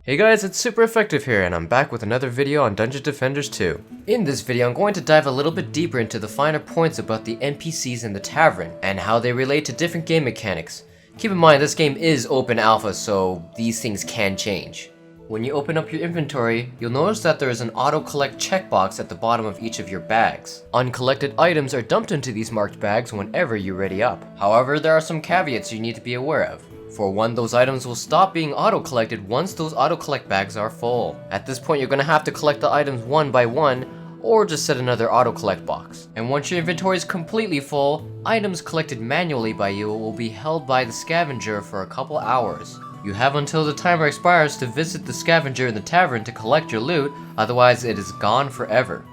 Hey guys, it's Super Effective here, and I'm back with another video on Dungeon Defenders 2. In this video, I'm going to dive a little bit deeper into the finer points about the NPCs in the tavern, and how they relate to different game mechanics. Keep in mind, this game is open alpha, so these things can change. When you open up your inventory, you'll notice that there is an auto-collect checkbox at the bottom of each of your bags. Uncollected items are dumped into these marked bags whenever you ready up. However, there are some caveats you need to be aware of. For one, those items will stop being auto-collected once those auto-collect bags are full. At this point, you're going to have to collect the items one by one, or just set another auto-collect box. And once your inventory is completely full, items collected manually by you will be held by the scavenger for a couple hours. You have until the timer expires to visit the scavenger in the tavern to collect your loot, otherwise it is gone forever.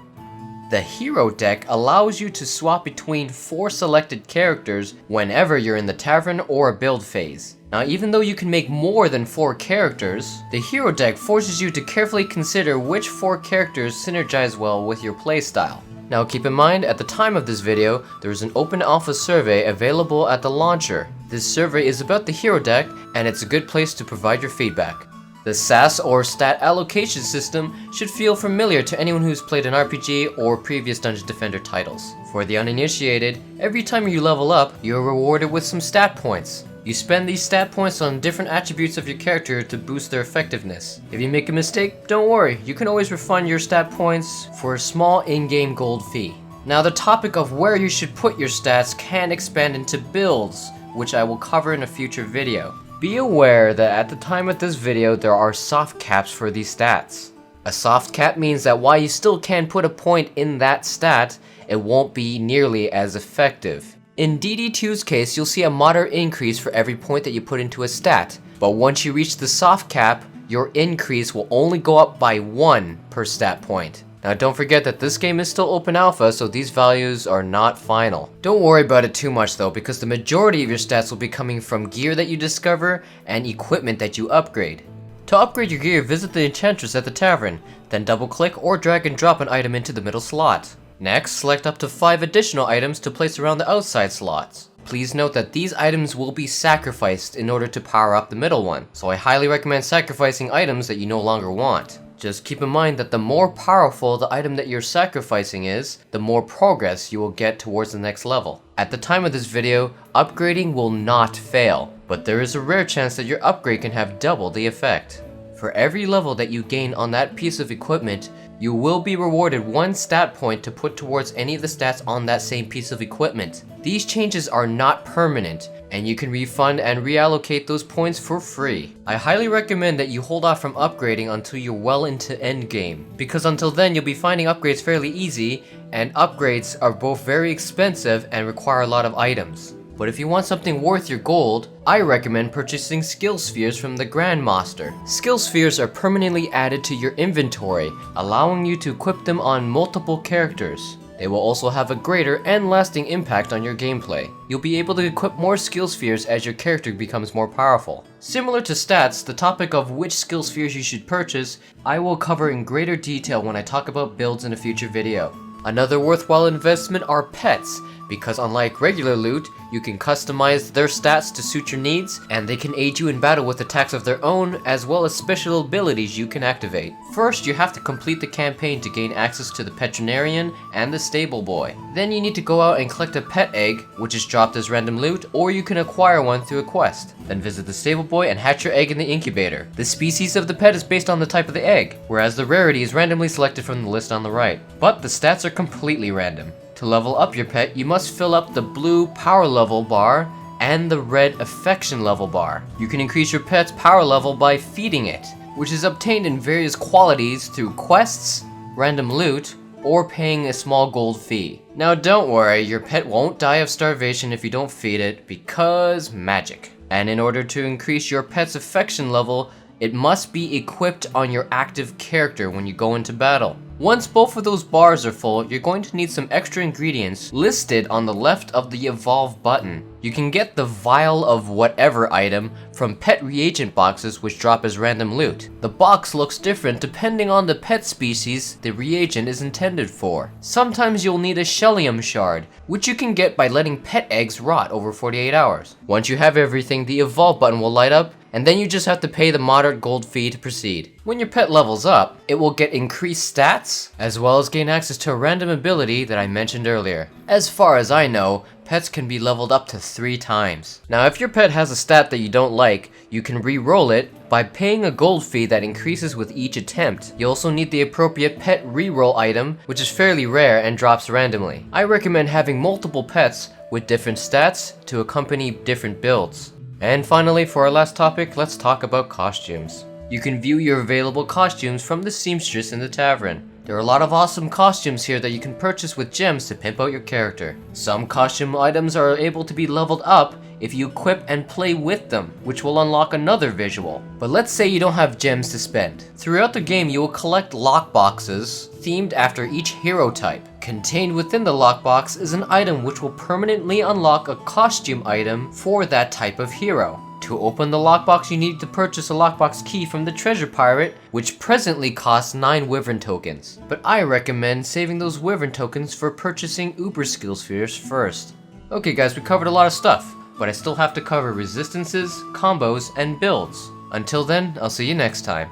The hero deck allows you to swap between 4 selected characters whenever you're in the tavern or a build phase. Now, even though you can make more than 4 characters, the hero deck forces you to carefully consider which 4 characters synergize well with your playstyle. Now keep in mind, at the time of this video, there is an open alpha survey available at the launcher. This survey is about the hero deck, and it's a good place to provide your feedback. The SAS or stat allocation system should feel familiar to anyone who's played an RPG or previous Dungeon Defender titles. For the uninitiated, every time you level up, you're rewarded with some stat points. You spend these stat points on different attributes of your character to boost their effectiveness. If you make a mistake, don't worry, you can always refund your stat points for a small in-game gold fee. Now, the topic of where you should put your stats can expand into builds, which I will cover in a future video. Be aware that at the time of this video, there are soft caps for these stats. A soft cap means that while you still can put a point in that stat, it won't be nearly as effective. In DD2's case, you'll see a moderate increase for every point that you put into a stat, but once you reach the soft cap, your increase will only go up by 1 per stat point. Now don't forget that this game is still open alpha, so these values are not final. Don't worry about it too much though, because the majority of your stats will be coming from gear that you discover and equipment that you upgrade. To upgrade your gear, visit the enchantress at the tavern, then double click or drag and drop an item into the middle slot. Next, select up to 5 additional items to place around the outside slots. Please note that these items will be sacrificed in order to power up the middle one, so I highly recommend sacrificing items that you no longer want. Just keep in mind that the more powerful the item that you're sacrificing is, the more progress you will get towards the next level. At the time of this video, upgrading will not fail, but there is a rare chance that your upgrade can have double the effect. For every level that you gain on that piece of equipment, you will be rewarded 1 stat point to put towards any of the stats on that same piece of equipment. These changes are not permanent, and you can refund and reallocate those points for free. I highly recommend that you hold off from upgrading until you're well into endgame, because until then you'll be finding upgrades fairly easy, and upgrades are both very expensive and require a lot of items. But if you want something worth your gold, I recommend purchasing skill spheres from the Grandmaster. Skill spheres are permanently added to your inventory, allowing you to equip them on multiple characters. They will also have a greater and lasting impact on your gameplay. You'll be able to equip more skill spheres as your character becomes more powerful. Similar to stats, the topic of which skill spheres you should purchase, I will cover in greater detail when I talk about builds in a future video. Another worthwhile investment are pets, because unlike regular loot, you can customize their stats to suit your needs, and they can aid you in battle with attacks of their own, as well as special abilities you can activate. First, you have to complete the campaign to gain access to the veterinarian and the stable boy. Then you need to go out and collect a pet egg, which is dropped as random loot, or you can acquire one through a quest. Then visit the stable boy and hatch your egg in the incubator. The species of the pet is based on the type of the egg, whereas the rarity is randomly selected from the list on the right. But the stats are completely random. To level up your pet, you must fill up the blue power level bar and the red affection level bar. You can increase your pet's power level by feeding it, which is obtained in various qualities through quests, random loot, or paying a small gold fee. Now don't worry, your pet won't die of starvation if you don't feed it, because magic. And in order to increase your pet's affection level, it must be equipped on your active character when you go into battle. Once both of those bars are full, you're going to need some extra ingredients listed on the left of the Evolve button. You can get the vial of whatever item from pet reagent boxes which drop as random loot. The box looks different depending on the pet species the reagent is intended for. Sometimes you'll need a Shellium shard, which you can get by letting pet eggs rot over 48 hours. Once you have everything, the Evolve button will light up and then you just have to pay the moderate gold fee to proceed. When your pet levels up, it will get increased stats, as well as gain access to a random ability that I mentioned earlier. As far as I know, pets can be leveled up to 3 times. Now if your pet has a stat that you don't like, you can re-roll it by paying a gold fee that increases with each attempt. You also need the appropriate pet re-roll item, which is fairly rare and drops randomly. I recommend having multiple pets with different stats to accompany different builds. And finally, for our last topic, let's talk about costumes. You can view your available costumes from the seamstress in the tavern. There are a lot of awesome costumes here that you can purchase with gems to pimp out your character. Some costume items are able to be leveled up if you equip and play with them, which will unlock another visual. But let's say you don't have gems to spend. Throughout the game, you will collect lockboxes themed after each hero type. Contained within the lockbox is an item which will permanently unlock a costume item for that type of hero. To open the lockbox, you need to purchase a lockbox key from the treasure pirate, which presently costs 9 wyvern tokens. But I recommend saving those wyvern tokens for purchasing uber skill spheres first. Okay guys, we covered a lot of stuff, but I still have to cover resistances, combos, and builds. Until then, I'll see you next time.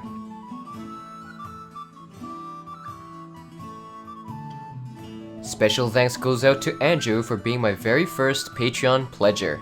Special thanks goes out to Andrew for being my very first Patreon pledger.